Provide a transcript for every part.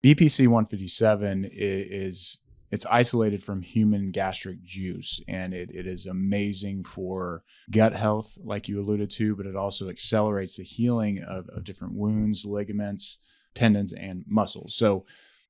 BPC 157 it's isolated from human gastric juice, and it is amazing for gut health, like you alluded to, but it also accelerates the healing of different wounds, ligaments, tendons, and muscles. So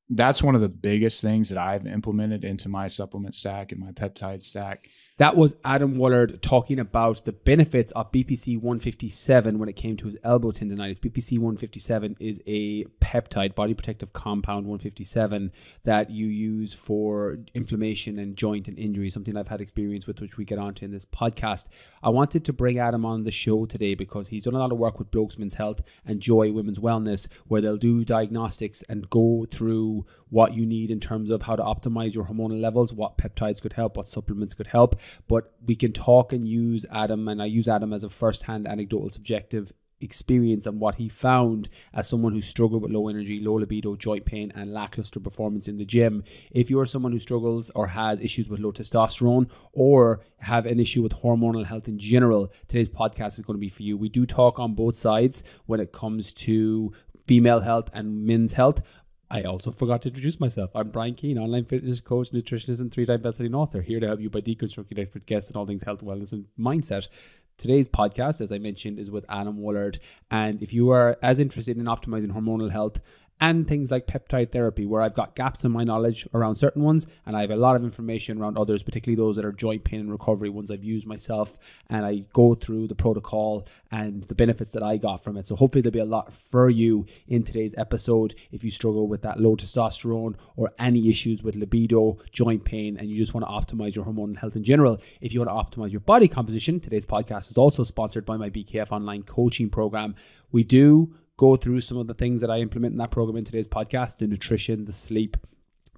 that's one of the biggest things that I've implemented into my supplement stack and my peptide stack. That was Adam Woolard talking about the benefits of BPC 157 when it came to his elbow tendonitis. BPC 157 is a peptide, body protective compound 157, that you use for inflammation and joint and injury, something I've had experience with, which we get onto in this podcast. I wanted to bring Adam on the show today because he's done a lot of work with Blokes Men's Health and Joy Women's Wellness, where they'll do diagnostics and go through what you need in terms of how to optimize your hormonal levels, what peptides could help, what supplements could help. But we can talk and use Adam, and I use Adam as a first-hand anecdotal subjective experience and what he found as someone who struggled with low energy, low libido, joint pain, and lackluster performance in the gym. If you're someone who struggles or has issues with low testosterone or have an issue with hormonal health in general, today's podcast is going to be for you. We do talk on both sides when it comes to female health and men's health. I also forgot to introduce myself. I'm Brian Keane, online fitness coach, nutritionist, and 3-time best-selling author, here to help you by deconstructing expert guests on all things health, wellness, and mindset. Today's podcast, as I mentioned, is with Adam Woolard. And if you are as interested in optimizing hormonal health and things like peptide therapy, where I've got gaps in my knowledge around certain ones, and I have a lot of information around others, particularly those that are joint pain and recovery, ones I've used myself, and I go through the protocol and the benefits that I got from it. So hopefully there'll be a lot for you in today's episode if you struggle with that low testosterone or any issues with libido, joint pain, and you just want to optimize your hormonal health in general. If you want to optimize your body composition, today's podcast is also sponsored by my BKF online coaching program. We do go through some of the things that I implement in that program in today's podcast: the nutrition, the sleep,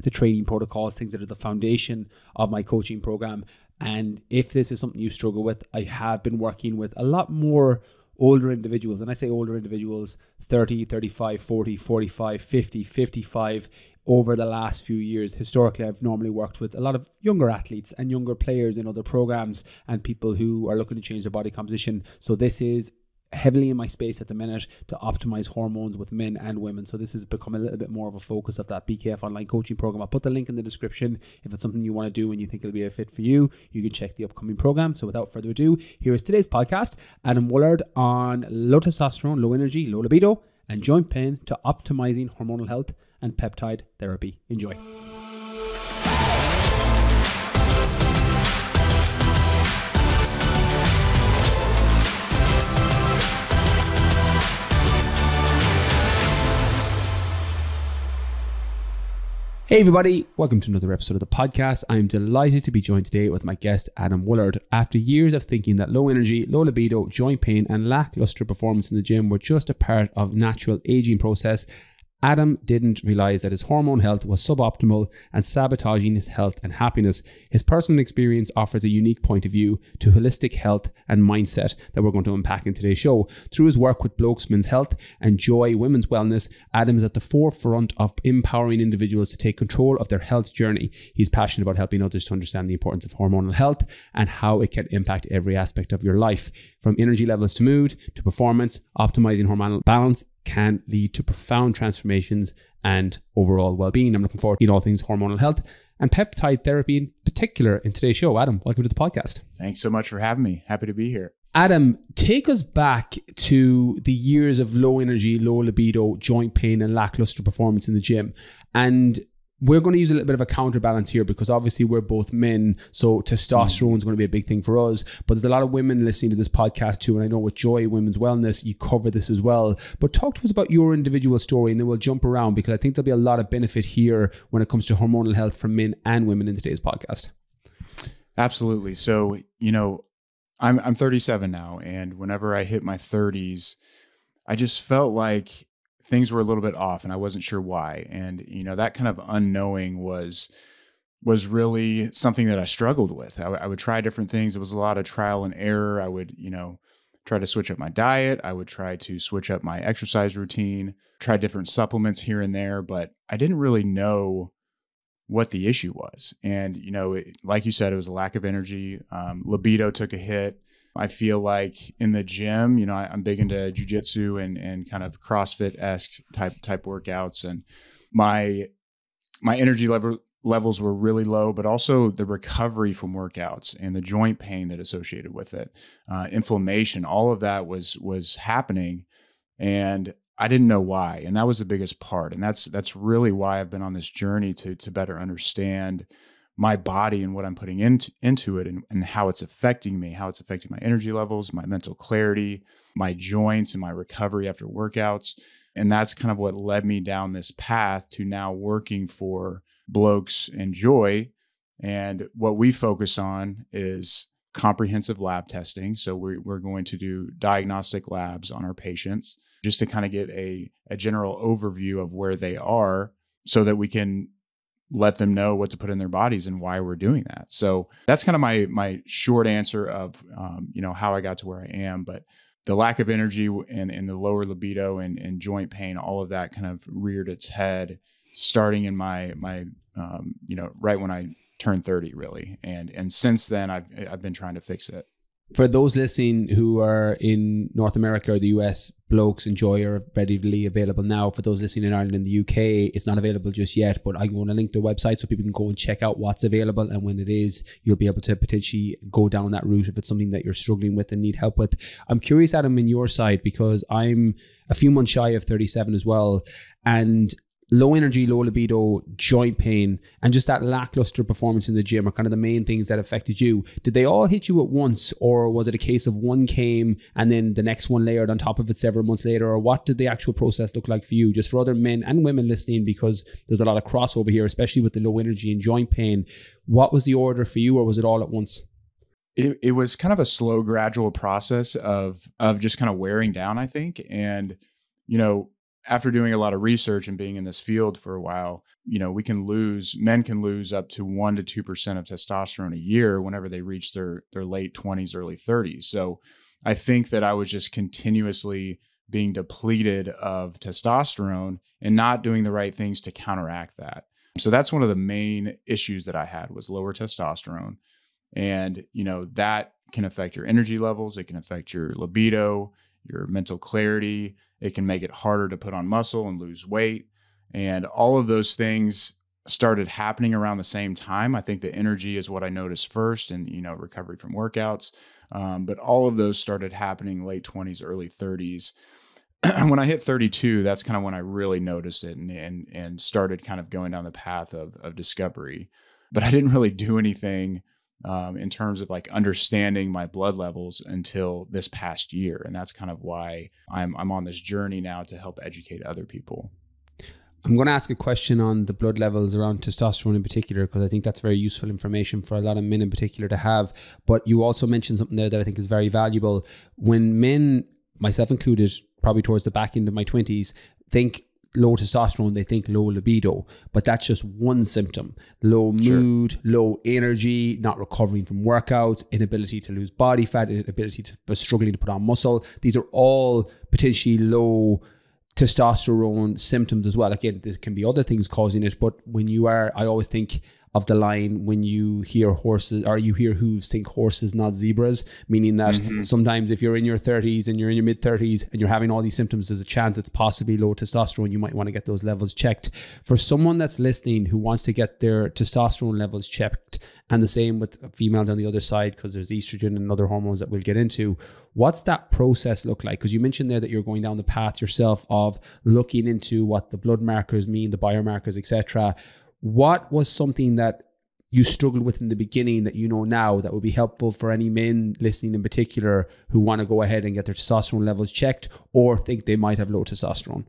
the training protocols, things that are the foundation of my coaching program. And if this is something you struggle with, I have been working with a lot more older individuals. And I say older individuals, 30, 35, 40, 45, 50, 55 over the last few years. Historically, I've normally worked with a lot of younger athletes and younger players in other programs and people who are looking to change their body composition. So this is heavily in my space at the minute to optimize hormones with men and women. So this has become a little bit more of a focus of that BKF online coaching program. I'll put the link in the description. If it's something you want to do and you think it'll be a fit for you, you can check the upcoming program. So without further ado, here is today's podcast. Adam Woolard on low testosterone, low energy, low libido, and joint pain to optimizing hormonal health and peptide therapy. Enjoy. Hey everybody, welcome to another episode of the podcast. I'm delighted to be joined today with my guest, Adam Woolard. After years of thinking that low energy, low libido, joint pain, and lackluster performance in the gym were just a part of natural aging process, Adam didn't realize that his hormone health was suboptimal and sabotaging his health and happiness. His personal experience offers a unique point of view to holistic health and mindset that we're going to unpack in today's show. Through his work with Blokes Men's Health and Joy Women's Wellness, Adam is at the forefront of empowering individuals to take control of their health journey. He's passionate about helping others to understand the importance of hormonal health and how it can impact every aspect of your life. From energy levels to mood to performance, optimizing hormonal balance can lead to profound transformations and overall well-being. I'm looking forward to all things hormonal health and peptide therapy in particular in today's show. Adam, welcome to the podcast. Thanks so much for having me. Happy to be here. Adam, take us back to the years of low energy, low libido, joint pain, and lackluster performance in the gym. And we're going to use a little bit of a counterbalance here because obviously we're both men, so testosterone is going to be a big thing for us. But there's a lot of women listening to this podcast too, and I know with Joy Women's Wellness, you cover this as well. But talk to us about your individual story, and then we'll jump around because I think there'll be a lot of benefit here when it comes to hormonal health for men and women in today's podcast. Absolutely. So, I'm 37 now, and whenever I hit my 30s, I just felt like things were a little bit off and I wasn't sure why. And, that kind of unknowing was really something that I struggled with. I would try different things. It was a lot of trial and error. I would, try to switch up my diet. I would try to switch up my exercise routine, try different supplements here and there, but I didn't really know what the issue was. And, like you said, it was a lack of energy. Libido took a hit. I feel like in the gym, I'm big into jujitsu and kind of CrossFit-esque type workouts. And my energy levels were really low, but also the recovery from workouts and the joint pain that associated with it, inflammation, all of that was happening, and I didn't know why. And that was the biggest part. And that's really why I've been on this journey to better understand my body and what I'm putting into it, and how it's affecting me, how it's affecting my energy levels, my mental clarity, my joints, and my recovery after workouts. And that's kind of what led me down this path to now working for Blokes and Joy. And what we focus on is comprehensive lab testing. So we're going to do diagnostic labs on our patients just to kind of get a general overview of where they are, so that we can let them know what to put in their bodies and why we're doing that. So that's kind of my short answer of, how I got to where I am. But the lack of energy and the lower libido and joint pain, all of that kind of reared its head starting in my right when I turned 30, really. And since then I've been trying to fix it. For those listening who are in North America or the US, Blokes and Joy are readily available now. For those listening in Ireland and the UK, it's not available just yet, but I'm going to link their website so people can go and check out what's available. And when it is, you'll be able to potentially go down that route if it's something that you're struggling with and need help with. I'm curious, Adam, in your side, because I'm a few months shy of 37 as well. And low energy, low libido, joint pain, and just that lackluster performance in the gym are kind of the main things that affected you. Did they all hit you at once, or was it a case of one came and then the next one layered on top of it several months later? Or what did the actual process look like for you? Just for other men and women listening, because there's a lot of crossover here, especially with the low energy and joint pain. What was the order for you, or was it all at once? It was kind of a slow, gradual process of just kind of wearing down, I think. And, after doing a lot of research and being in this field for a while, men can lose up to 1 to 2% of testosterone a year whenever they reach their late 20s, early 30s. So I think that I was just continuously being depleted of testosterone and not doing the right things to counteract that. So that's one of the main issues that I had, was lower testosterone. And, that can affect your energy levels. It can affect your libido, your mental clarity. It can make it harder to put on muscle and lose weight. And all of those things started happening around the same time. I think the energy is what I noticed first, and, recovery from workouts. But all of those started happening late 20s, early 30s. When I hit 32, that's kind of when I really noticed it and started kind of going down the path of discovery. But I didn't really do anything in terms of like understanding my blood levels until this past year. And that's kind of why I'm on this journey now to help educate other people. I'm going to ask a question on the blood levels around testosterone in particular, because I think that's very useful information for a lot of men in particular to have. But you also mentioned something there that I think is very valuable. When men, myself included, probably towards the back end of my 20s, think low testosterone, they think low libido, but that's just one symptom. Low mood, sure. Low energy, not recovering from workouts, inability to lose body fat, inability to struggling to put on muscle. These are all potentially low testosterone symptoms as well. Again, there can be other things causing it, but I always think of the line, when you hear horses, or you hear hooves, think horses, not zebras, meaning that sometimes if you're in your 30s and you're in your mid 30s and you're having all these symptoms, there's a chance it's possibly low testosterone. You might want to get those levels checked. For someone that's listening who wants to get their testosterone levels checked, and the same with females on the other side, because there's estrogen and other hormones that we'll get into, what's that process look like? Because you mentioned there that you're going down the path yourself of looking into what the blood markers mean, the biomarkers, etc. What was something that you struggled with in the beginning that you know now that would be helpful for any men listening in particular who want to go ahead and get their testosterone levels checked or think they might have low testosterone?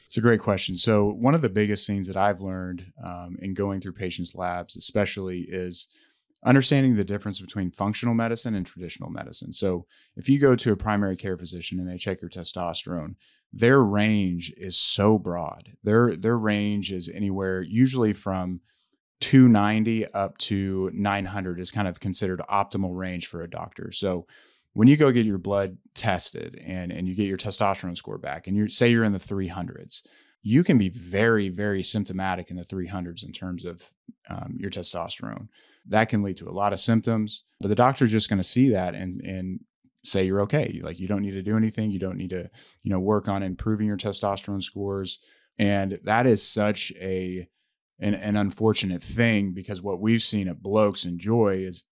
It's a great question. So one of the biggest things that I've learned in going through patients' labs especially is understanding the difference between functional medicine and traditional medicine. So if you go to a primary care physician and they check your testosterone, their range is so broad. Their range is anywhere usually from 290 up to 900 is kind of considered optimal range for a doctor. So when you go get your blood tested and you get your testosterone score back and you say you're in the 300s, you can be very, very symptomatic in the 300s in terms of your testosterone. That can lead to a lot of symptoms, but the doctor's just going to see that and say you're okay. Like, you don't need to do anything. You don't need to, work on improving your testosterone scores. And that is such an unfortunate thing, because what we've seen at Blokes and Joy is,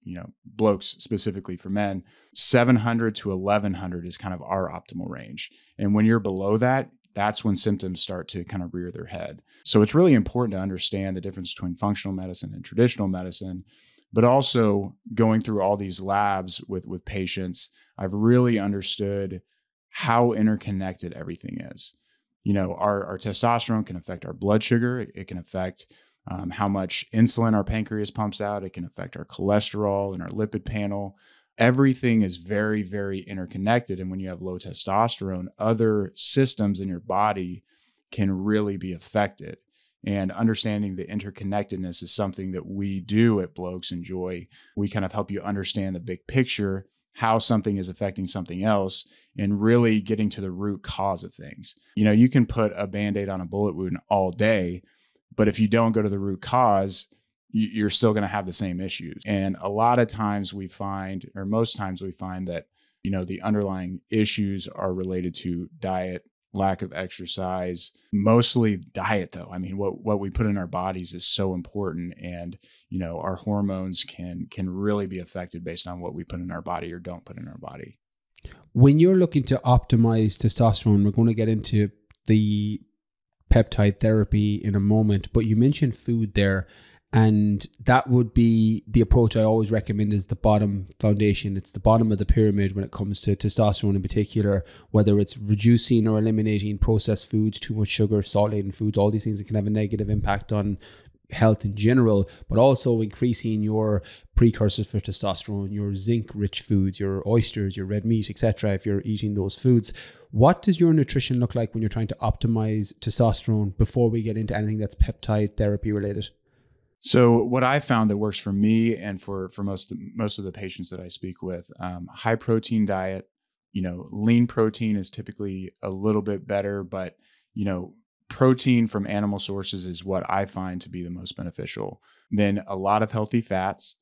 Blokes specifically for men, 700 to 1100 is kind of our optimal range. And when you're below that, that's when symptoms start to kind of rear their head. So it's really important to understand the difference between functional medicine and traditional medicine, but also going through all these labs with patients, I've really understood how interconnected everything is. Our testosterone can affect our blood sugar. It can affect how much insulin our pancreas pumps out. It can affect our cholesterol and our lipid panel. Everything is very, very interconnected. And when you have low testosterone, other systems in your body can really be affected. And understanding the interconnectedness is something that we do at Blokes and Joy. We kind of help you understand the big picture, how something is affecting something else, and really getting to the root cause of things. You can put a Band-Aid on a bullet wound all day, but if you don't go to the root cause, you're still going to have the same issues. And a lot of times we find, or most times we find that, the underlying issues are related to diet, lack of exercise, mostly diet though. I mean, what we put in our bodies is so important. And, our hormones can really be affected based on what we put in our body or don't put in our body. When you're looking to optimize testosterone, we're going to get into the peptide therapy in a moment, but you mentioned food there. And that would be the approach I always recommend, is the bottom foundation. It's the bottom of the pyramid when it comes to testosterone in particular, whether it's reducing or eliminating processed foods, too much sugar, salt-laden foods, all these things that can have a negative impact on health in general, but also increasing your precursors for testosterone, your zinc-rich foods, your oysters, your red meat, etc. if you're eating those foods. What does your nutrition look like when you're trying to optimize testosterone before we get into anything that's peptide therapy related? So what I found that works for me and for most of the patients that I speak with, high protein diet, lean protein is typically a little bit better, but, protein from animal sources is what I find to be the most beneficial. Then a lot of healthy fats.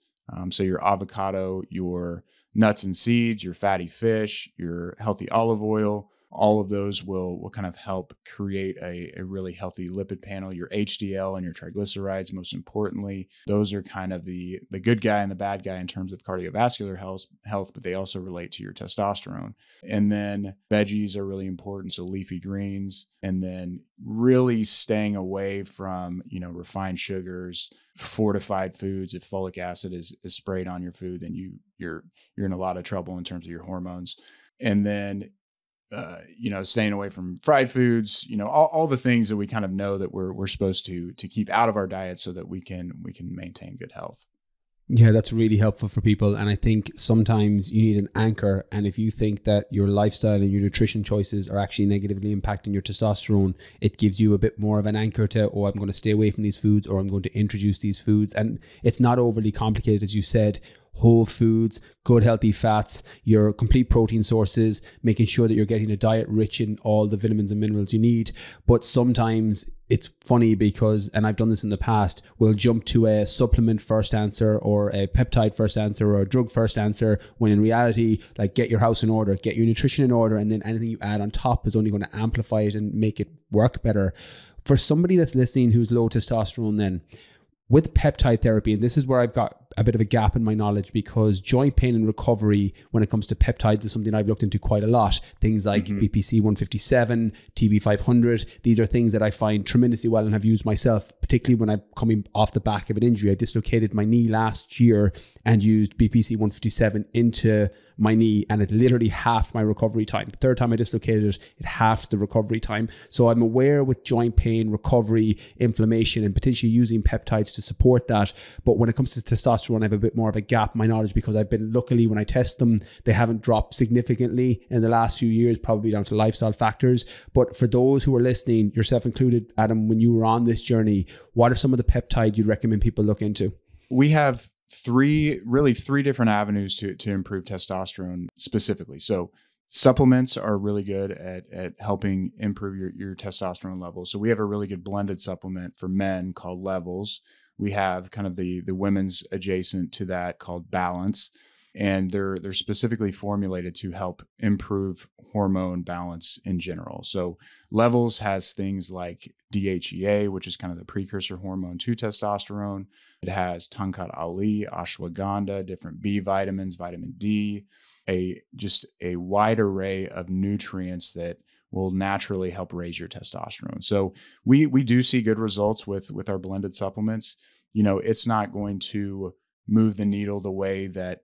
So your avocado, your nuts and seeds, your fatty fish, your healthy olive oil, all of those will kind of help create a really healthy lipid panel. Your HDL and your triglycerides, most importantly, those are kind of the good guy and the bad guy in terms of cardiovascular health, but they also relate to your testosterone. And then veggies are really important, so leafy greens, and then really staying away from, refined sugars, fortified foods. If folic acid is sprayed on your food, then you're in a lot of trouble in terms of your hormones. And then staying away from fried foods, all the things that we kind of know that we're supposed to keep out of our diet so that we can maintain good health. Yeah, that's really helpful for people. And I think sometimes you need an anchor. And if you think that your lifestyle and your nutrition choices are actually negatively impacting your testosterone, it gives you a bit more of an anchor to, I'm going to stay away from these foods, or I'm going to introduce these foods. And it's not overly complicated, as you said. Whole foods, good healthy fats, your complete protein sources, making sure that you're getting a diet rich in all the vitamins and minerals you need. But sometimes it's funny because, and I've done this in the past, we'll jump to a supplement first answer or a peptide first answer or a drug first answer, when in reality, like, get your house in order, get your nutrition in order, and then anything you add on top is only going to amplify it and make it work better. For somebody that's listening who's low testosterone, then with peptide therapy, and this is where I've got a bit of a gap in my knowledge, because joint pain and recovery when it comes to peptides is something I've looked into quite a lot. Things like BPC 157, TB 500, these are things that I find tremendously well and have used myself, particularly when I'm coming off the back of an injury. I dislocated my knee last year and used BPC 157 into my knee, and it literally halved my recovery time. The third time I dislocated it, it halved the recovery time. So I'm aware with joint pain, recovery, inflammation, and potentially using peptides to support that. But when it comes to testosterone, I have a bit more of a gap in my knowledge, because I've been, luckily, when I test them, they haven't dropped significantly in the last few years, probably down to lifestyle factors. But for those who are listening, yourself included, Adam, when you were on this journey, what are some of the peptides you'd recommend people look into? We have three different avenues to improve testosterone specifically. So supplements are really good at helping improve your testosterone levels. So we have a really good blended supplement for men called Levels. We have kind of the women's adjacent to that called Balance. and they're specifically formulated to help improve hormone balance in general. So Levels has things like DHEA, which is kind of the precursor hormone to testosterone. It has Tangkat Ali, ashwagandha, different B vitamins, vitamin D, just a wide array of nutrients that will naturally help raise your testosterone. So we do see good results with our blended supplements. It's not going to move the needle the way that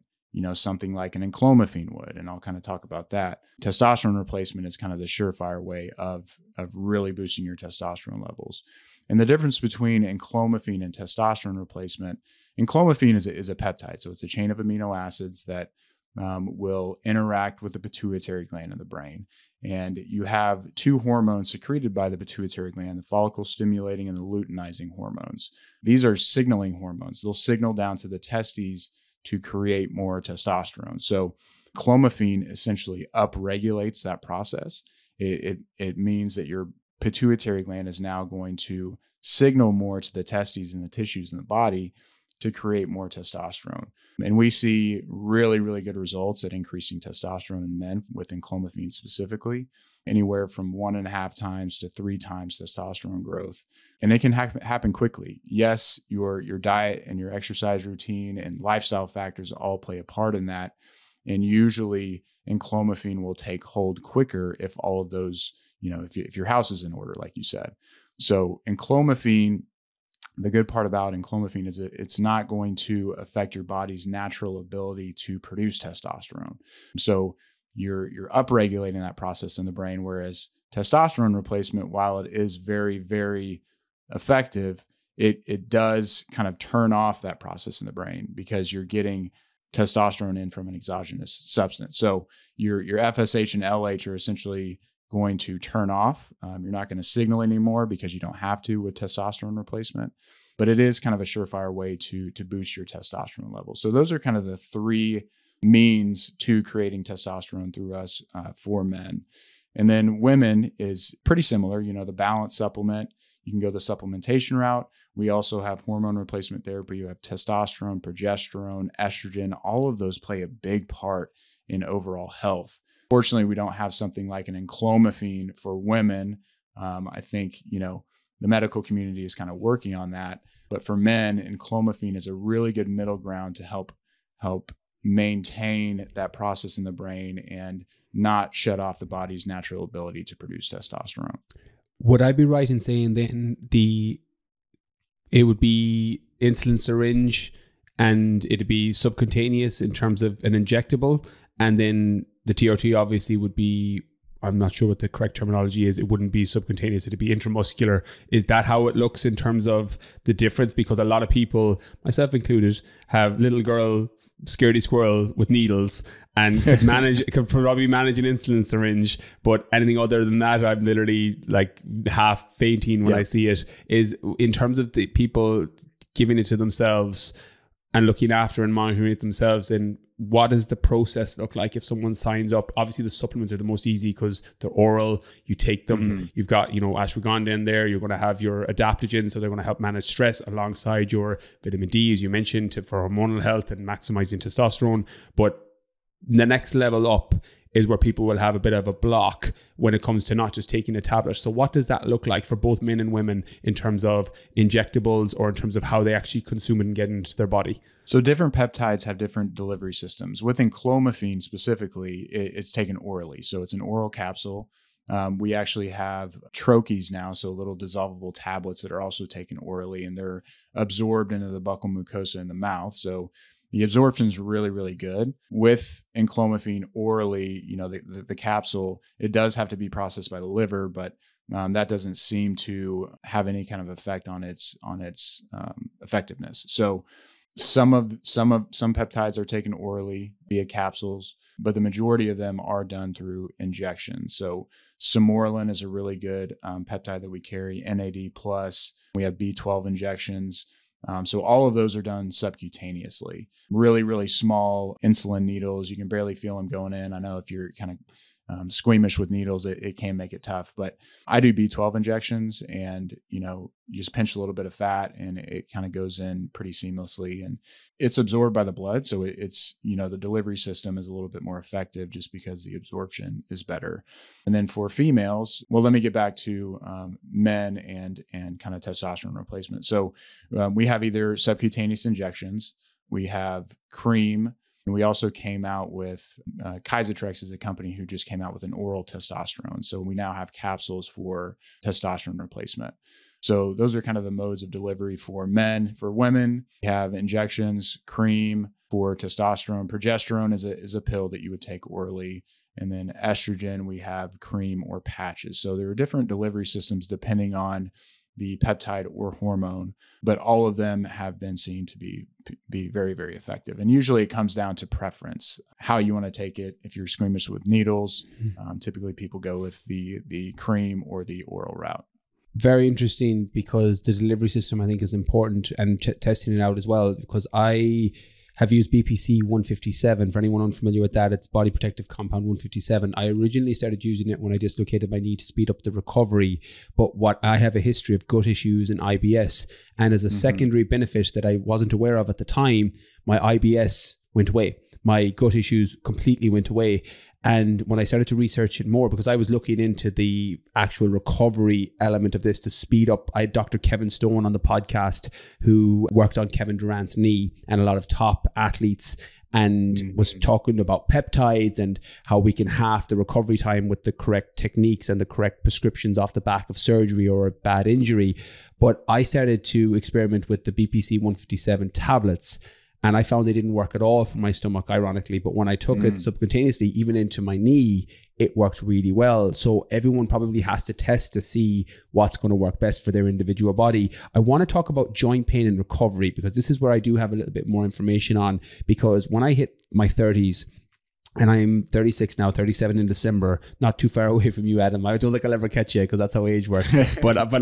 something like an enclomiphene would, and I'll kind of talk about that. Testosterone replacement is kind of the surefire way of really boosting your testosterone levels. And the difference between enclomiphene and testosterone replacement, enclomiphene is a peptide, so it's a chain of amino acids that will interact with the pituitary gland in the brain. And you have two hormones secreted by the pituitary gland, the follicle stimulating and the luteinizing hormones. These are signaling hormones. They'll signal down to the testes to create more testosterone. So clomiphene essentially upregulates that process. It means that your pituitary gland is now going to signal more to the testes and the tissues in the body to create more testosterone. And we see really, really good results at increasing testosterone in men with enclomiphene specifically, anywhere from 1.5 times to 3 times testosterone growth. And it can happen quickly. Yes, your diet and your exercise routine and lifestyle factors all play a part in that. And usually enclomiphene will take hold quicker if all of those, if your house is in order, like you said. So enclomiphene, the good part about enclomiphene is that it's not going to affect your body's natural ability to produce testosterone. So you're upregulating that process in the brain, whereas testosterone replacement, while it is very, very effective, it does kind of turn off that process in the brain because you're getting testosterone in from an exogenous substance. So your FSH and LH are essentially going to turn off. You're not going to signal anymore because you don't have to with testosterone replacement, but it is kind of a surefire way to boost your testosterone levels. So those are kind of the 3 means to creating testosterone through us for men. And then women is pretty similar. The balance supplement, you can go the supplementation route. We also have hormone replacement therapy. You have testosterone, progesterone, estrogen. All of those play a big part in overall health. Fortunately, we don't have something like an enclomiphene for women. I think, the medical community is kind of working on that. But for men, enclomiphene is a really good middle ground to help maintain that process in the brain and not shut off the body's natural ability to produce testosterone. Would I be right in saying then it would be insulin syringe and it'd be subcutaneous in terms of an injectable, and then the TRT obviously would be, I'm not sure what the correct terminology is, it wouldn't be subcutaneous, it'd be intramuscular. Is that how it looks in terms of the difference? Because a lot of people, myself included, have little girl scaredy squirrel with needles and could probably manage an insulin syringe, but anything other than that, I'm literally like half fainting when I see it. Is in terms of the people giving it to themselves and looking after and monitoring it themselves, and what does the process look like if someone signs up? Obviously, the supplements are the most easy because they're oral. You take them. You've got, ashwagandha in there. You're going to have your adaptogens, so they're going to help manage stress alongside your vitamin D, as you mentioned, for hormonal health and maximizing testosterone. But the next level up is where people will have a bit of a block when it comes to not just taking a tablet. So what does that look like for both men and women in terms of injectables or in terms of how they actually consume it and get into their body? So different peptides have different delivery systems. With enclomiphene specifically, it's taken orally. So it's an oral capsule. We actually have troches now, so little dissolvable tablets that are also taken orally, and they're absorbed into the buccal mucosa in the mouth. So the absorption is really, really good. With enclomiphene orally, the capsule, it does have to be processed by the liver, but that doesn't seem to have any kind of effect on its effectiveness. So some peptides are taken orally via capsules, but the majority of them are done through injections. So Samorelin is a really good peptide that we carry, NAD+. We have B12 injections. So all of those are done subcutaneously. Really, really small insulin needles. You can barely feel them going in. I know if you're kind squeamish with needles, it can make it tough. But I do B12 injections, and, you just pinch a little bit of fat and it kind of goes in pretty seamlessly, and it's absorbed by the blood. So it's, the delivery system is a little bit more effective just because the absorption is better. And then for females, well, let me get back to men and kind of testosterone replacement. So we have either subcutaneous injections, we have cream, and we also came out with Kaisertrex is a company who just came out with an oral testosterone. So we now have capsules for testosterone replacement. So those are kind of the modes of delivery for men. For women, we have injections, cream for testosterone. Progesterone is a pill that you would take orally. And then estrogen, we have cream or patches. So there are different delivery systems depending on the peptide or hormone, but all of them have been seen to be very, very effective. And usually it comes down to preference, how you want to take it. If you're squeamish with needles, typically people go with the cream or the oral route. Very interesting, because the delivery system I think is important, and testing it out as well, because I have used BPC 157. For anyone unfamiliar with that, it's body protective compound 157. I originally started using it when I dislocated my knee to speed up the recovery, but I have a history of gut issues and IBS, and as a secondary benefit that I wasn't aware of at the time, my IBS went away. My gut issues completely went away. And when I started to research it more, because I was looking into the actual recovery element of this to speed up, I had Dr. Kevin Stone on the podcast, who worked on Kevin Durant's knee and a lot of top athletes, and was talking about peptides and how we can halve the recovery time with the correct techniques and the correct prescriptions off the back of surgery or a bad injury. But I started to experiment with the BPC 157 tablets, and I found they didn't work at all for my stomach, ironically. But when I took it subcutaneously, even into my knee, it worked really well. So everyone probably has to test to see what's going to work best for their individual body. I want to talk about joint pain and recovery, because this is where I do have a little bit more information on, because when I hit my 30s, and I'm 36 now, 37 in December, not too far away from you, Adam. I don't think I'll ever catch you, because that's how age works. but I'm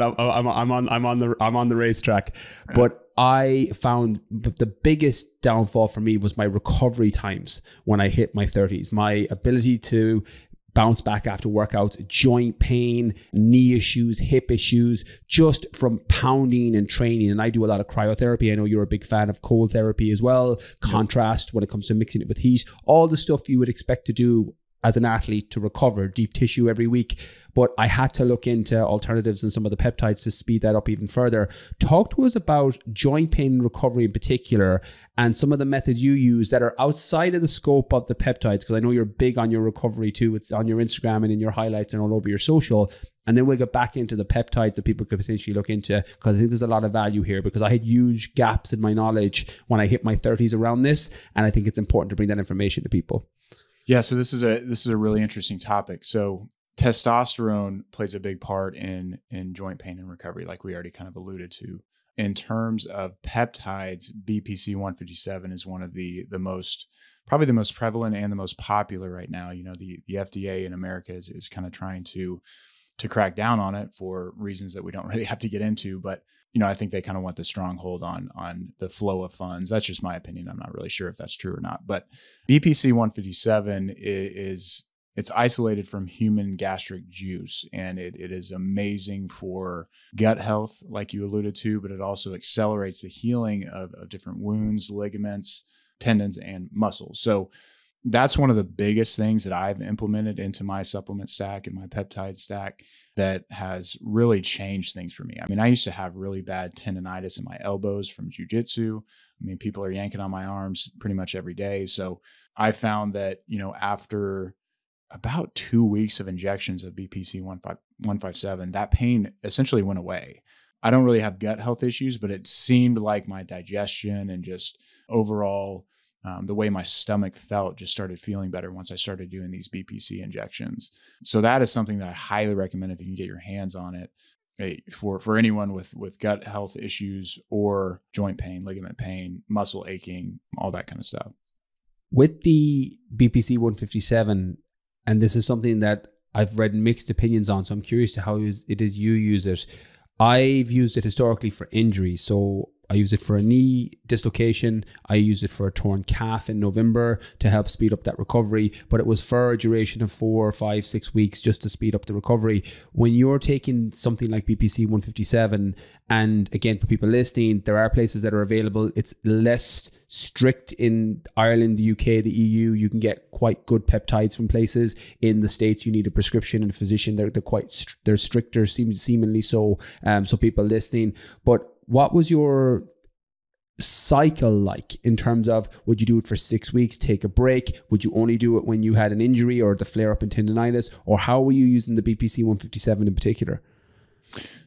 on the racetrack. But I found the biggest downfall for me was my recovery times when I hit my 30s. My ability to bounce back after workouts, joint pain, knee issues, hip issues, just from pounding and training. And I do a lot of cryotherapy. I know you're a big fan of cold therapy as well. Contrast when it comes to mixing it with heat, all the stuff you would expect to do as an athlete to recover, deep tissue every week. But I had to look into alternatives and some of the peptides to speed that up even further. Talk to us about joint pain and recovery in particular, and some of the methods you use that are outside of the scope of the peptides, because I know you're big on your recovery too. It's on your Instagram and in your highlights and all over your social. And then we'll get back into the peptides that people could potentially look into, because I think there's a lot of value here, because I had huge gaps in my knowledge when I hit my 30s around this. And I think it's important to bring that information to people. Yeah, so this is a really interesting topic. So testosterone plays a big part in joint pain and recovery, like we already kind of alluded to. In terms of peptides, BPC 157 is one of probably the most prevalent and the most popular right now. The FDA in America is kind of trying to crack down on it for reasons that we don't really have to get into. But, I think they kind of want the stronghold on the flow of funds. That's just my opinion. I'm not really sure if that's true or not. But BPC 157 it's isolated from human gastric juice, and it is amazing for gut health, like you alluded to, but it also accelerates the healing of different wounds, ligaments, tendons, and muscles. So that's one of the biggest things that I've implemented into my supplement stack and my peptide stack that has really changed things for me. I mean, I used to have really bad tendonitis in my elbows from jujitsu. I mean, people are yanking on my arms pretty much every day. So I found that, after about 2 weeks of injections of BPC 157, that pain essentially went away. I don't really have gut health issues, but it seemed like my digestion and just overall the way my stomach felt just started feeling better once I started doing these BPC injections. So that is something that I highly recommend if you can get your hands on it for anyone with gut health issues or joint pain, ligament pain, muscle aching, all that kind of stuff. With the BPC 157, and this is something that I've read mixed opinions on, so I'm curious to how it is you use it. I've used it historically for injuries. So I use it for a knee dislocation. I used it for a torn calf in November to help speed up that recovery. But it was for a duration of 4, 5, 6 weeks just to speed up the recovery. When you're taking something like BPC 157, and again, for people listening, there are places that are available. It's less strict in Ireland, the UK, the EU. You can get quite good peptides from places. In the States, you need a prescription and a physician. They're stricter, seemingly so. So people listening. But what was your cycle like in terms of, would you do it for 6 weeks, take a break? Would you only do it when you had an injury or the flare up in tendonitis? Or how were you using the BPC 157 in particular?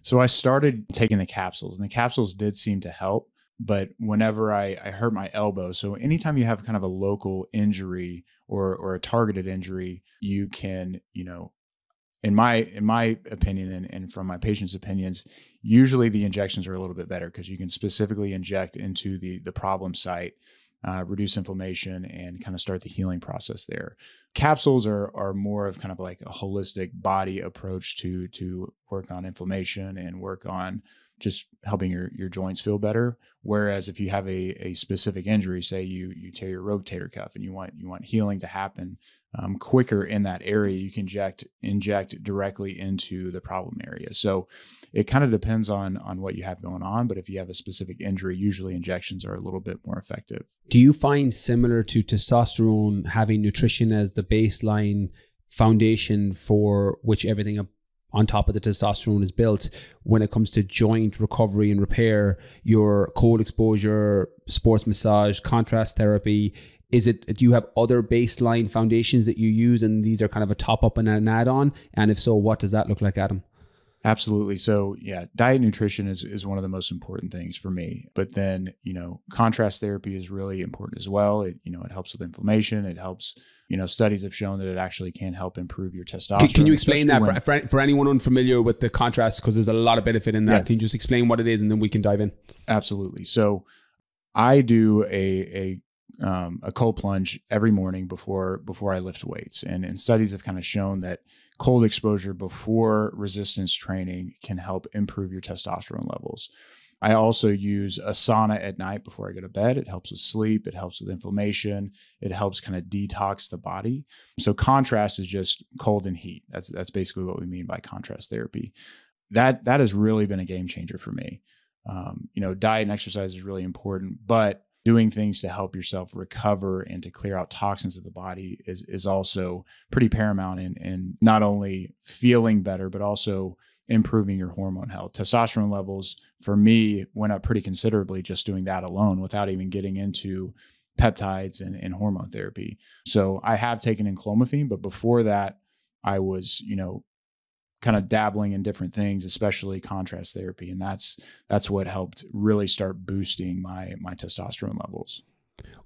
So I started taking the capsules, and the capsules did seem to help. But whenever I hurt my elbow, so anytime you have kind of a local injury or a targeted injury, you can, in my opinion and from my patients' opinions, usually the injections are a little bit better because you can specifically inject into the problem site, reduce inflammation, and kind of start the healing process there. Capsules are more of kind of like a holistic body approach to work on inflammation and work on just helping your joints feel better. Whereas if you have a specific injury, say you tear your rotator cuff and you want healing to happen quicker in that area, you can inject directly into the problem area. So it kind of depends on what you have going on. But if you have a specific injury, usually injections are a little bit more effective. Do you find, similar to testosterone, having nutrition as the baseline foundation for which everything on top of the testosterone is built, when it comes to joint recovery and repair, your cold exposure, sports massage, contrast therapy? Do you have other baseline foundations that you use, and these are kind of a top up and an add on? And if so, what does that look like, Adam? Absolutely. So yeah, diet nutrition is one of the most important things for me. But then, contrast therapy is really important as well. It helps with inflammation. It helps, studies have shown that it actually can help improve your testosterone. Can you explain that for anyone unfamiliar with the contrast? Because there's a lot of benefit in that. Yeah. Can you just explain what it is, and then we can dive in? Absolutely. So I do a cold plunge every morning before I lift weights. And studies have kind of shown that cold exposure before resistance training can help improve your testosterone levels. I also use a sauna at night before I go to bed. It helps with sleep. It helps with inflammation. It helps kind of detox the body. So contrast is just cold and heat. That's basically what we mean by contrast therapy. That has really been a game changer for me. Diet and exercise is really important, but doing things to help yourself recover and to clear out toxins of the body is also pretty paramount in not only feeling better, but also improving your hormone health. Testosterone levels for me went up pretty considerably just doing that alone without even getting into peptides and hormone therapy. So I have taken enclomiphene, but before that I was, kind of dabbling in different things, especially contrast therapy. And that's what helped really start boosting my testosterone levels.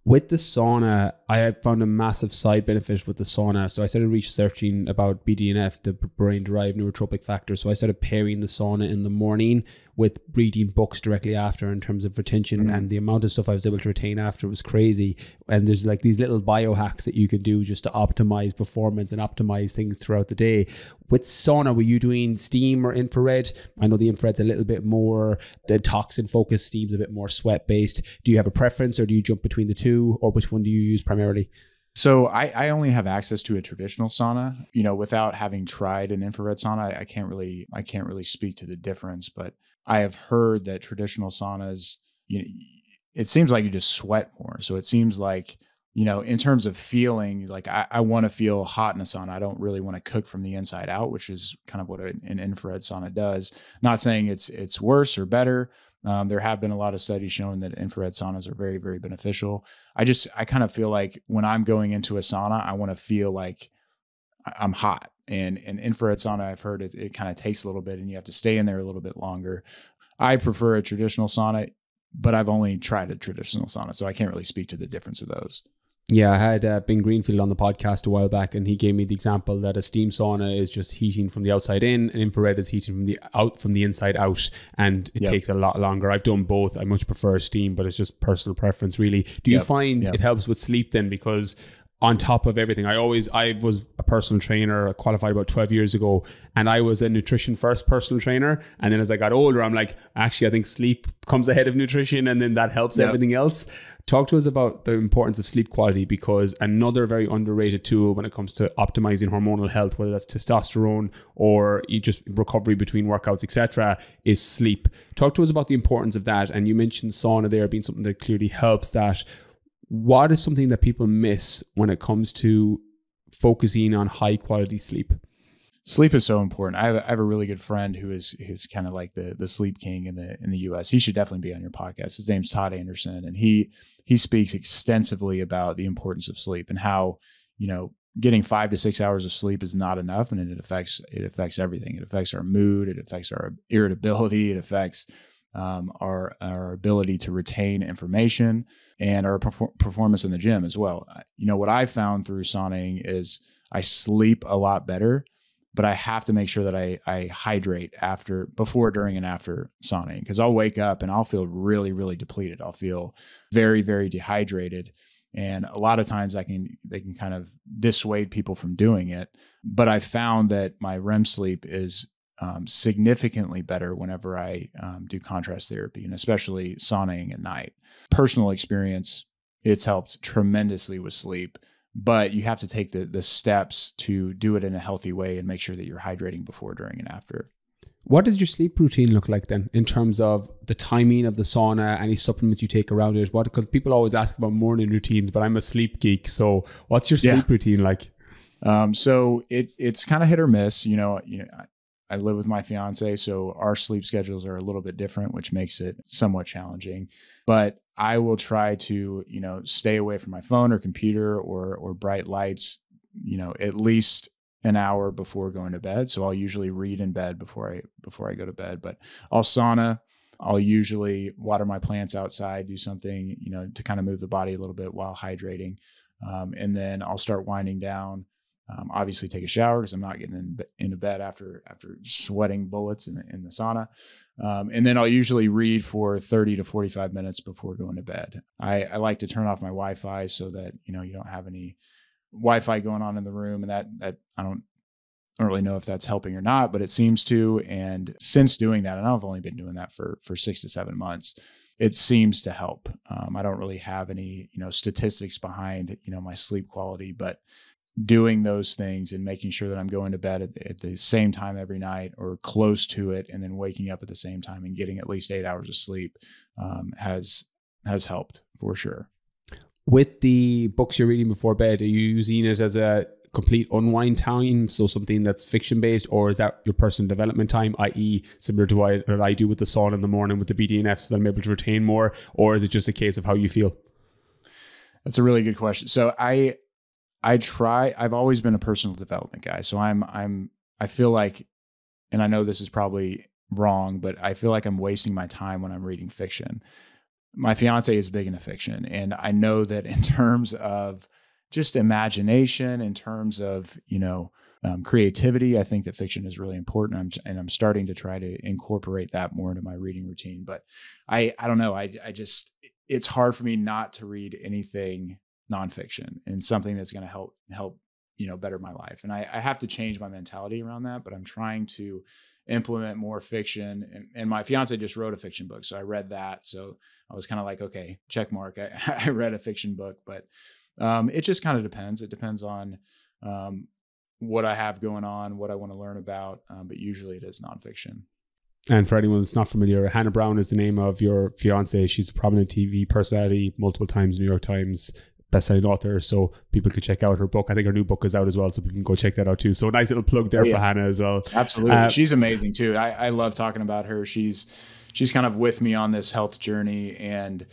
With the sauna, I had found a massive side benefit with the sauna. So I started researching about BDNF, the brain-derived neurotropic factor. So I started pairing the sauna in the morning with reading books directly after in terms of retention, and the amount of stuff I was able to retain after was crazy. And there's like these little biohacks that you can do just to optimize performance and optimize things throughout the day. With sauna, were you doing steam or infrared? I know the infrared's a little bit more the toxin focused, steam's a bit more sweat based. Do you have a preference, or do you jump between the two, or which one do you use primarily? So I only have access to a traditional sauna, without having tried an infrared sauna. I can't really speak to the difference, but I have heard that traditional saunas, it seems like you just sweat more. So it seems like, in terms of feeling, like I want to feel hot in a sauna. I don't really want to cook from the inside out, which is kind of what an infrared sauna does. Not saying it's worse or better. There have been a lot of studies showing that infrared saunas are very, very beneficial. I kind of feel like when I'm going into a sauna, I want to feel like I'm hot. And infrared sauna, I've heard it kind of takes a little bit and you have to stay in there a little bit longer. I prefer a traditional sauna, but I've only tried a traditional sauna, so I can't really speak to the difference of those. Yeah, I had Ben Greenfield on the podcast a while back, and he gave me the example that a steam sauna is just heating from the outside in, and infrared is heating from the inside out, and it takes a lot longer. I've done both. I much prefer steam, but it's just personal preference, really. Do you find it helps with sleep then? Because on top of everything, I was a personal trainer, qualified about 12 years ago, and I was a nutrition first personal trainer. And then as I got older, I'm like, actually, I think sleep comes ahead of nutrition, and then that helps everything else. Talk to us about the importance of sleep quality, because another very underrated tool when it comes to optimizing hormonal health, whether that's testosterone or just recovery between workouts, etc., is sleep. Talk to us about the importance of that. And you mentioned sauna there being something that clearly helps that. What is something that people miss when it comes to focusing on high quality sleep? Sleep is so important. I have a really good friend who's kind of like the sleep king in the US. He should definitely be on your podcast. His name's Todd Anderson, and he speaks extensively about the importance of sleep and how, getting 5 to 6 hours of sleep is not enough, and it affects everything. It affects our mood, it affects our irritability, it affects our ability to retain information, and our performance in the gym as well. What I found through sauning is I sleep a lot better, but I have to make sure that I hydrate before, during, and after sauning, because I'll wake up and I'll feel really, really depleted. I'll feel very, very dehydrated. And a lot of times they can kind of dissuade people from doing it. But I found that my REM sleep is significantly better whenever I do contrast therapy, and especially sauning at night. Personal experience, it's helped tremendously with sleep. But you have to take the steps to do it in a healthy way and make sure that you're hydrating before, during, and after. What does your sleep routine look like then, in terms of the timing of the sauna, any supplements you take around it? Because people always ask about morning routines, but I'm a sleep geek. So what's your sleep routine like? So it's kind of hit or miss. I live with my fiance, so our sleep schedules are a little bit different, which makes it somewhat challenging. But I will try to, stay away from my phone or computer or bright lights, at least an hour before going to bed. So I'll usually read in bed before I go to bed. But I'll sauna. I'll usually water my plants outside, do something, to kind of move the body a little bit while hydrating. And then I'll start winding down. Obviously take a shower, because I'm not getting into bed after sweating bullets in the sauna. And then I'll usually read for 30 to 45 minutes before going to bed. I like to turn off my Wi-Fi so that, you don't have any Wi-Fi going on in the room, and that I don't really know if that's helping or not, but it seems to. And since doing that, and I've only been doing that for 6 to 7 months, it seems to help. I don't really have any, statistics behind, my sleep quality, but doing those things and making sure that I'm going to bed at the same time every night or close to it, and then waking up at the same time and getting at least 8 hours of sleep has helped for sure. With the books you're reading before bed, are you using it as a complete unwind time, so something that's fiction based, or is that your personal development time, i.e. similar to what I do with the sauna in the morning with the BDNF, so that I'm able to retain more, or is it just a case of how you feel? That's a really good question. So I've always been a personal development guy. So I feel like, and I know this is probably wrong, but I feel like I'm wasting my time when I'm reading fiction. My fiance is big into fiction, and I know that in terms of just imagination, in terms of, creativity, I think that fiction is really important. I'm starting to try to incorporate that more into my reading routine, but I don't know. It's hard for me not to read anything nonfiction and something that's going to help, better my life. And I have to change my mentality around that, but I'm trying to implement more fiction. And my fiance just wrote a fiction book, so I read that. So I was kind of like, okay, check mark. I read a fiction book, but it just kind of depends. It depends on what I have going on, what I want to learn about. But usually it is nonfiction. And for anyone that's not familiar, Hannah Brown is the name of your fiance. She's a prominent TV personality, multiple times New York Times best-selling author, so people could check out her book. I think her new book is out as well, so people can go check that out too. So nice little plug there for Hannah as well. Absolutely. She's amazing too. I love talking about her. She's kind of with me on this health journey, and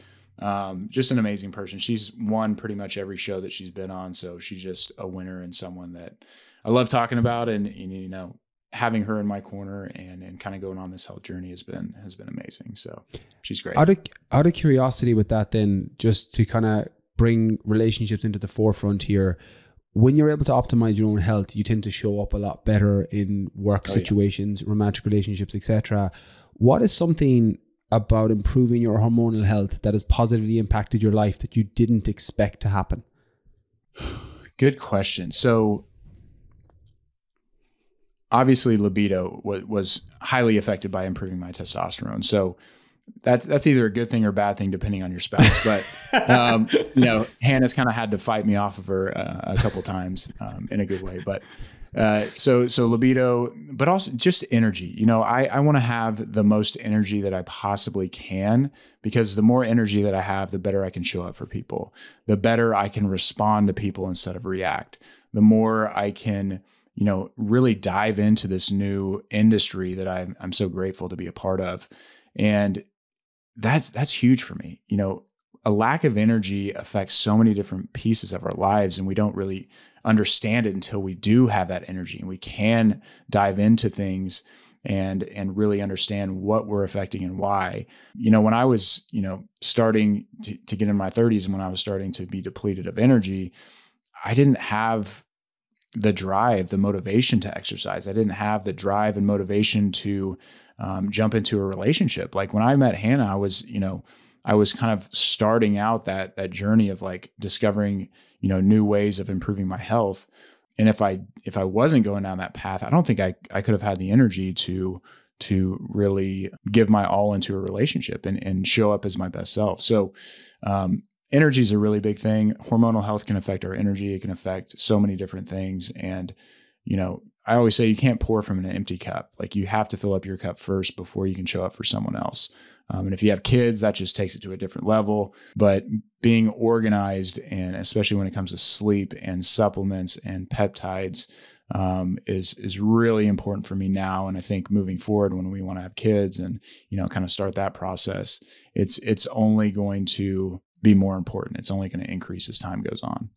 just an amazing person. She's won pretty much every show that she's been on, so she's just a winner and someone that I love talking about. And having her in my corner and kind of going on this health journey has been amazing. So she's great. Out of curiosity with that, then, just to kind of bring relationships into the forefront here, when you're able to optimize your own health, you tend to show up a lot better in work situations, romantic relationships, etc. What is something about improving your hormonal health that has positively impacted your life that you didn't expect to happen? Good question. So obviously libido was highly affected by improving my testosterone. So that's either a good thing or a bad thing, depending on your spouse. But, Hannah's kind of had to fight me off of her a couple times in a good way. But so libido, but also just energy. I want to have the most energy that I possibly can, because the more energy that I have, the better I can show up for people, the better I can respond to people instead of react, the more I can, really dive into this new industry that I'm so grateful to be a part of. And that's huge for me. A lack of energy affects so many different pieces of our lives, and we don't really understand it until we do have that energy and we can dive into things and really understand what we're affecting and why. When I was, starting to get in my 30s, and when I was starting to be depleted of energy, I didn't have the drive, the motivation to exercise. I didn't have the drive and motivation to jump into a relationship. Like when I met Hannah, I was kind of starting out that journey of like discovering, new ways of improving my health. And if I wasn't going down that path, I don't think I could have had the energy to really give my all into a relationship and show up as my best self. So, energy is a really big thing. Hormonal health can affect our energy. It can affect so many different things. And, I always say you can't pour from an empty cup. Like you have to fill up your cup first before you can show up for someone else. And if you have kids, that just takes it to a different level. But being organized, and especially when it comes to sleep and supplements and peptides, is really important for me now. And I think moving forward, when we want to have kids and, kind of start that process, it's only going to be more important. It's only going to increase as time goes on.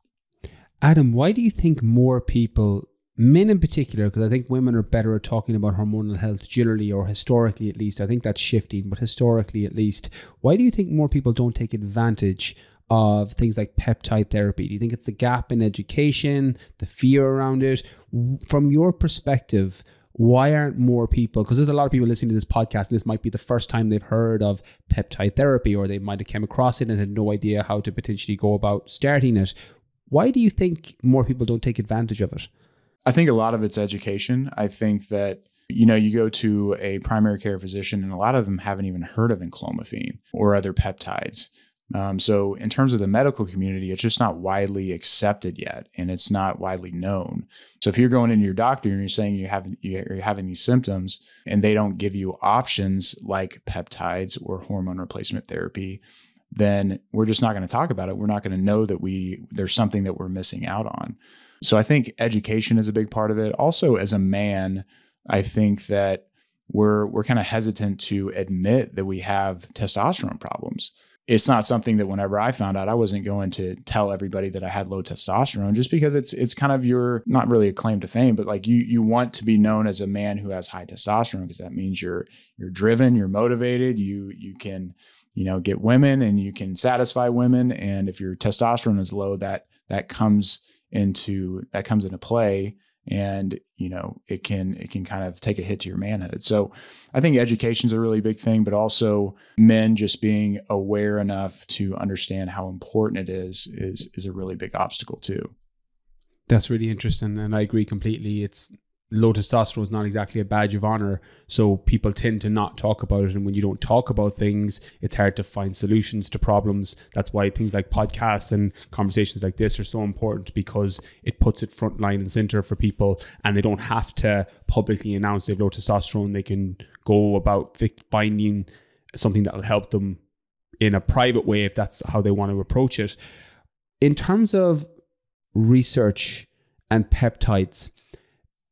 Adam, why do you think more people, men in particular, because I think women are better at talking about hormonal health generally, or historically at least, I think that's shifting, but historically at least, why do you think more people don't take advantage of things like peptide therapy? Do you think it's the gap in education, the fear around it? From your perspective, why aren't more people, because there's a lot of people listening to this podcast and this might be the first time they've heard of peptide therapy, or they might have come across it and had no idea how to potentially go about starting it. Why do you think more people don't take advantage of it? I think a lot of it's education. I think that, you go to a primary care physician and a lot of them haven't even heard of enclomiphene or other peptides. So in terms of the medical community, it's just not widely accepted yet, and it's not widely known. So if you're going into your doctor and you're saying you're having these symptoms and they don't give you options like peptides or hormone replacement therapy, then we're just not going to talk about it. We're not going to know that there's something that we're missing out on. So I think education is a big part of it. Also, as a man, I think that we're kind of hesitant to admit that we have testosterone problems. It's not something that whenever I found out, I wasn't going to tell everybody that I had low testosterone, just because it's kind of your, not really a claim to fame, but like you want to be known as a man who has high testosterone, because that means you're driven, you're motivated, you can, get women and you can satisfy women. And if your testosterone is low, that comes into play, and it can kind of take a hit to your manhood. So I think education is a really big thing, but also men just being aware enough to understand how important it is a really big obstacle too. That's really interesting, and I agree completely. It's low testosterone is not exactly a badge of honor, so people tend to not talk about it. And when you don't talk about things, it's hard to find solutions to problems. That's why things like podcasts and conversations like this are so important, because it puts it front line and center for people, and they don't have to publicly announce they have low testosterone. They can go about finding something that will help them in a private way if that's how they want to approach it. In terms of research and peptides,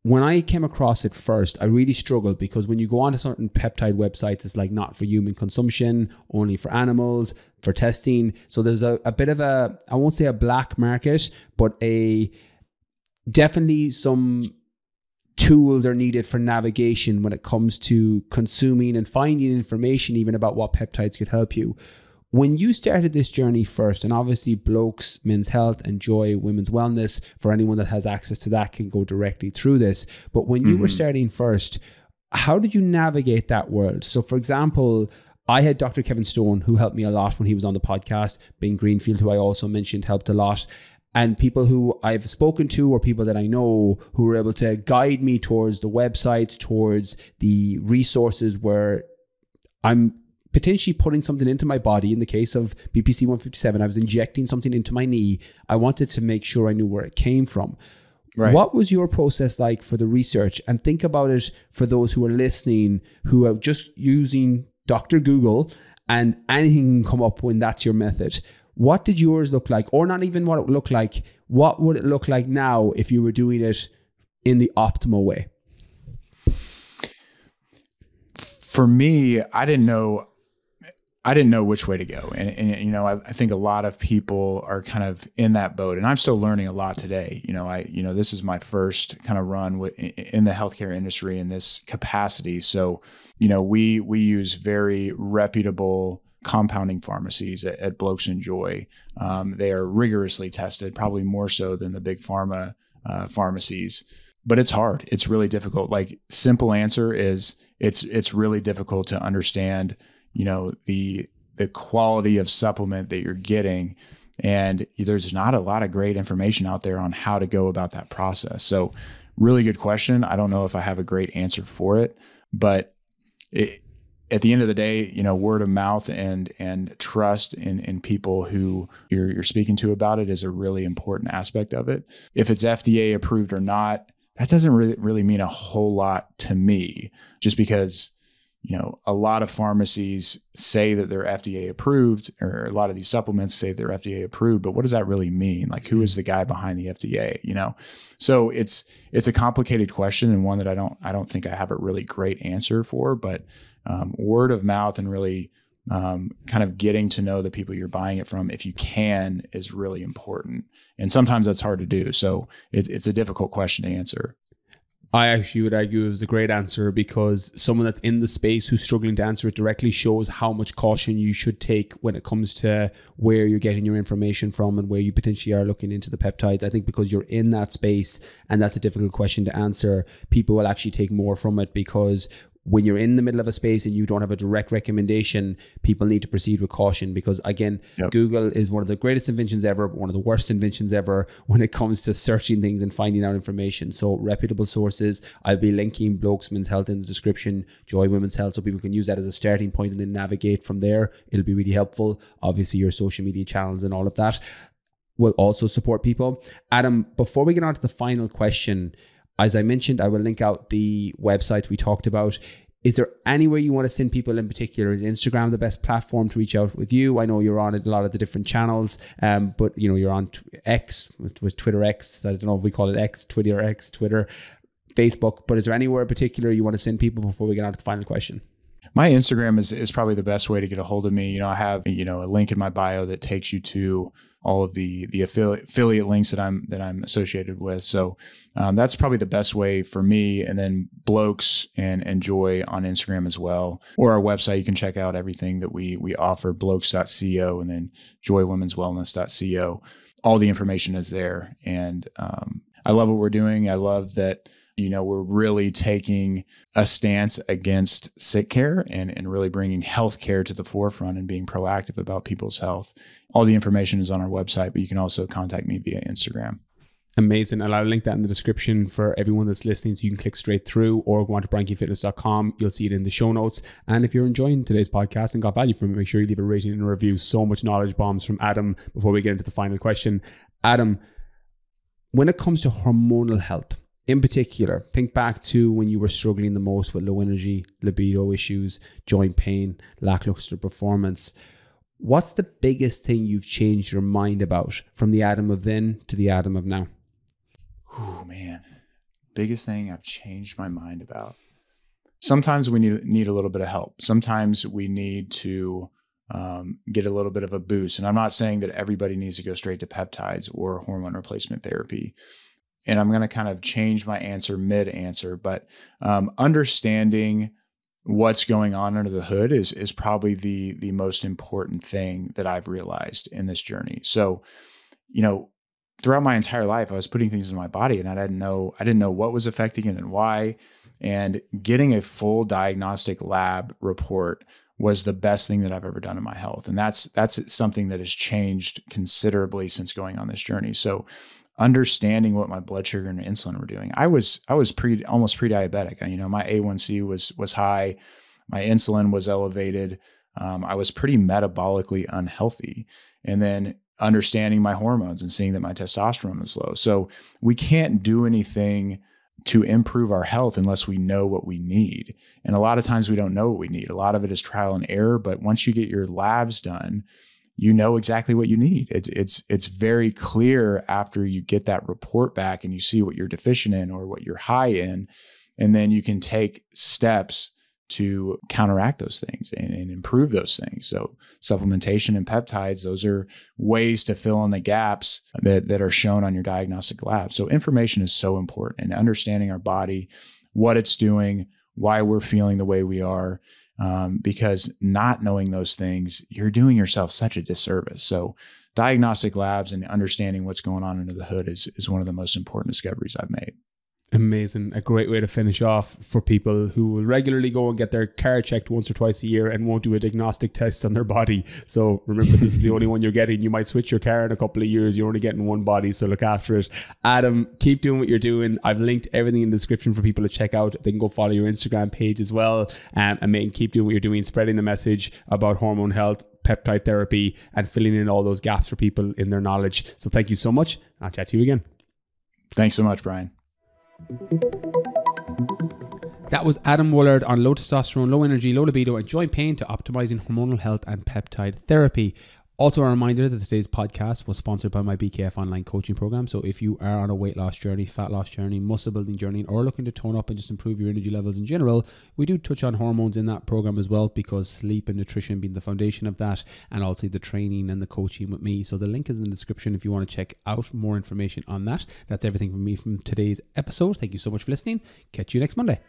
when I came across it first, I really struggled, because when you go on to certain peptide websites, it's like not for human consumption, only for animals, for testing. So there's a bit of a, I won't say a black market, but definitely some tools are needed for navigation when it comes to consuming and finding information even about what peptides could help you. When you started this journey first, and obviously Blokes, Men's Health, and Joy, Women's Wellness, for anyone that has access to that can go directly through this. But when you were starting first, how did you navigate that world? So for example, I had Dr. Kevin Stone, who helped me a lot when he was on the podcast. Ben Greenfield, who I also mentioned, helped a lot. And people who I've spoken to or people that I know who are able to guide me towards the websites, towards the resources where I'm potentially putting something into my body. In the case of BPC 157, I was injecting something into my knee. I wanted to make sure I knew where it came from. Right. What was your process like for the research? And think about it for those who are listening, who are just using Dr. Google and anything can come up when that's your method. What did yours look like? Or not even what it looked like. What would it look like now if you were doing it in the optimal way? For me, I didn't know which way to go. And you know, I think a lot of people are kind of in that boat, and I'm still learning a lot today. You know, this is my first kind of run in the healthcare industry in this capacity. So, you know, we use very reputable compounding pharmacies at Blokes and Joy. They are rigorously tested, probably more so than the big pharma pharmacies. But it's hard. It's really difficult. Like, simple answer is it's really difficult to understand, you know, the quality of supplement that you're getting. And there's not a lot of great information out there on how to go about that process. So really good question. I don't know if I have a great answer for it, but at the end of the day, you know, word of mouth and trust in people who you're speaking to about it is a really important aspect of it. If it's FDA approved or not, that doesn't really mean a whole lot to me, just because, you know, a lot of pharmacies say that they're FDA approved, or a lot of these supplements say they're FDA approved, but what does that really mean? Like, who is the guy behind the FDA, you know? So it's a complicated question, and one that I don't think I have a really great answer for, but word of mouth and really kind of getting to know the people you're buying it from, if you can, is really important. And sometimes that's hard to do. So it's a difficult question to answer. I actually would argue it was a great answer, because someone that's in the space who's struggling to answer it directly shows how much caution you should take when it comes to where you're getting your information from and where you potentially are looking into the peptides. I think because you're in that space and that's a difficult question to answer, people will actually take more from it, because when you're in the middle of a space and you don't have a direct recommendation, people need to proceed with caution, because again, Yep. Google is one of the greatest inventions ever, but one of the worst inventions ever when it comes to searching things and finding out information. So reputable sources, I'll be linking Blokes Men's Health in the description, Joy Women's Health, so people can use that as a starting point and then navigate from there. It'll be really helpful. Obviously your social media channels and all of that will also support people. Adam, before we get on to the final question, as I mentioned, I will link out the websites we talked about. Is there anywhere you want to send people in particular? Is Instagram the best platform to reach out with you? I know you're on a lot of the different channels, but you know, you're on X with Twitter X. I don't know if we call it X, Twitter X, Twitter, Facebook. But is there anywhere in particular you want to send people before we get on to the final question? My Instagram is probably the best way to get a hold of me. You know, I have, you know, a link in my bio that takes you to all of the affiliate links that I'm associated with. So that's probably the best way for me. And then Blokes and Joy on Instagram as well, or our website. You can check out everything that we offer, blokes.co, and then joywomenswellness.co. All the information is there. And I love what we're doing. I love that, you know, we're really taking a stance against sick care and really bringing healthcare to the forefront and being proactive about people's health. All the information is on our website, but you can also contact me via Instagram. Amazing. And I'll link that in the description for everyone that's listening, so you can click straight through, or go on to BrankieFitness.com. You'll see it in the show notes. And if you're enjoying today's podcast and got value from it, make sure you leave a rating and a review. So much knowledge bombs from Adam before we get into the final question. Adam, when it comes to hormonal health, in particular, think back to when you were struggling the most with low energy, libido issues, joint pain, lackluster performance. What's the biggest thing you've changed your mind about from the Adam of then to the Adam of now? Oh man, biggest thing I've changed my mind about. Sometimes we need a little bit of help. Sometimes we need to get a little bit of a boost. And I'm not saying that everybody needs to go straight to peptides or hormone replacement therapy. And I'm going to kind of change my answer mid-answer, but understanding what's going on under the hood is probably the most important thing that I've realized in this journey. So, you know, throughout my entire life, I was putting things in my body and I didn't know what was affecting it and why. And getting a full diagnostic lab report was the best thing that I've ever done in my health. And that's something that has changed considerably since going on this journey. So understanding what my blood sugar and insulin were doing. I was almost pre-diabetic. My A1C was high. My insulin was elevated. I was pretty metabolically unhealthy. And then understanding my hormones and seeing that my testosterone was low. So we can't do anything to improve our health unless we know what we need. And a lot of times we don't know what we need. A lot of it is trial and error, but once you get your labs done, you know exactly what you need. It's very clear after you get that report back and you see what you're deficient in or what you're high in, and then you can take steps to counteract those things and improve those things. So supplementation and peptides, those are ways to fill in the gaps that are shown on your diagnostic lab. So information is so important, and understanding our body, what it's doing, why we're feeling the way we are, because not knowing those things, you're doing yourself such a disservice. So diagnostic labs and understanding what's going on under the hood is one of the most important discoveries I've made. Amazing. A great way to finish off for people who will regularly go and get their car checked once or twice a year and won't do a diagnostic test on their body. So remember, this is the only one you're getting. You might switch your car in a couple of years. You're only getting one body, so look after it. Adam, keep doing what you're doing. I've linked everything in the description for people to check out. They can go follow your Instagram page as well. And keep doing what you're doing, spreading the message about hormone health, peptide therapy, and filling in all those gaps for people in their knowledge. So thank you so much. I'll chat to you again. Thanks so much, Brian. That was Adam Woolard on low testosterone, low energy, low libido, and joint pain to optimizing hormonal health and peptide therapy. Also a reminder that today's podcast was sponsored by my BKF online coaching program. So if you are on a weight loss journey, fat loss journey, muscle building journey, or looking to tone up and just improve your energy levels in general, we do touch on hormones in that program as well, because sleep and nutrition being the foundation of that, and also the training and the coaching with me. So the link is in the description if you want to check out more information on that. That's everything from me from today's episode. Thank you so much for listening. Catch you next Monday.